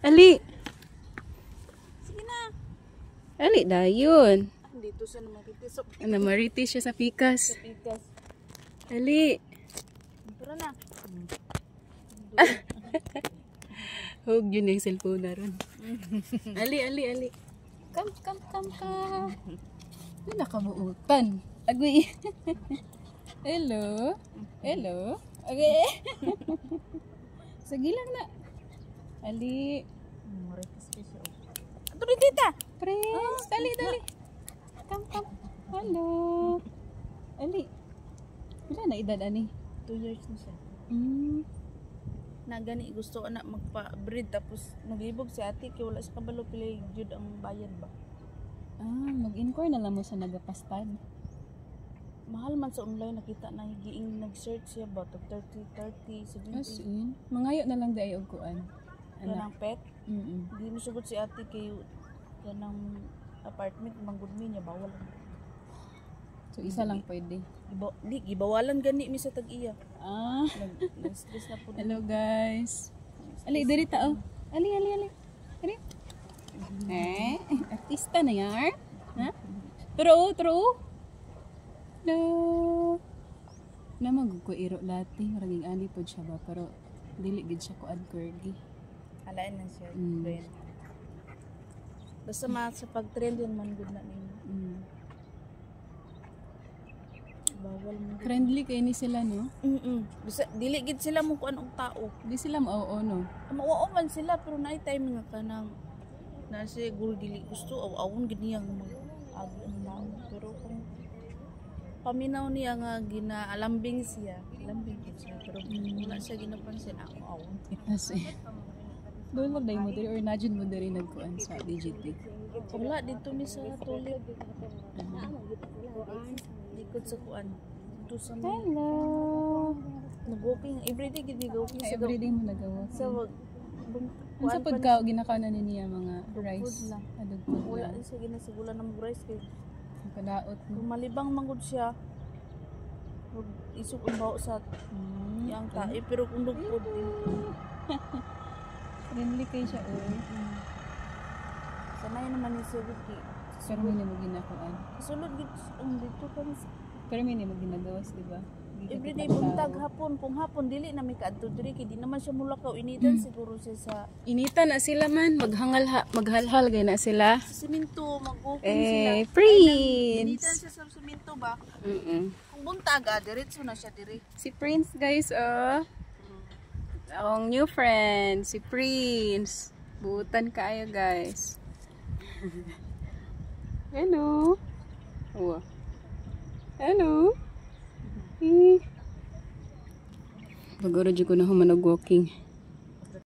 Ali. Sige na. Ali, dayon. Dito siya namaritis. Namaritis siya sa pikas. Pikas. Ali. Tara na. Huwag yun yung cellphone na ron. Ali. Come. Ay, nakabuutan. Agoy. Hello. Okay. Sige lang na. Ali. Maritis ka siya. Ato rin tita. Prince. Dali. Come. Hello. Ali. Wala na edad, ani? 2 years na siya. Na gani gusto anak magpa-breed tapos naglibog si ate kay wala sa kabalo pila jud ang bayad ba. Mag-inquire na lang mo sa nagapastad. Mahal man sa online nakita na giing nag-search siya ba to 30, 70. In? Mangayo na lang dahil og kuan. Kanang pet. Mm-mm. Di mo sugod si ate kay kanang apartment manggod mi niya bawal. So isa lang pwede. Di gibawalan gani mi sa tag-iya. Nag-stress na po. Hello guys. Ali, diri tao. Ali. Diri. Artista na yar. Ha? True. No. Namag ko iro lati, maraging ani pod siya ba pero dili gid siya ko ad corgi. Alain na siya. Trend. Basta sa pag-trend yun man good na ninyo. Bawal mo. Friendly kay ni sila no. Basta dili gid sila mo kuan og tao. Di sila mao no. Mao man sila pero naay time nga kanang na siguro dili gusto aw awon gid niya mag-agi ang tao. Pero kung paminaw niya nga ginaalambing siya, lambing gid siya pero wala siya ginapansin ako awon. Kasi doon lang mo diri or najud mo diri nagkuan sa DGT. Wala dito mi sa tulig. Likod sa kuan. Dito sa Hello. nag-walking everyday gid walking sa Everyday mo nagawa. sa Unsa pod ka ginakaon ni niya mga rice? food lang. Adog food Wala lang. din siya ginasigulan ng rice kay Kadaot mo. kung malibang manggod siya wag isog ang baho sa yang tae pero kung dugpod Friendly kay siya sanay naman ni Sir Vicky pero mini mo ginakuan. sulod gid ang dito kan Pero mini mo ginagawas, di ba? everyday buntag hapon kung hapon dili na may kaadto diri kay di naman siya mulakaw initan siguro siya sa Inita na sila man, maghalhal gay na sila. semento mag-walking sila Prince. initan siya sa semento ba Mm. kung buntag diretso na siya diri Si Prince guys, akong new friend, si Prince. Buutan kaayo guys. Hello. Wow. Hello. Bagoro jud ko na human nag-walking.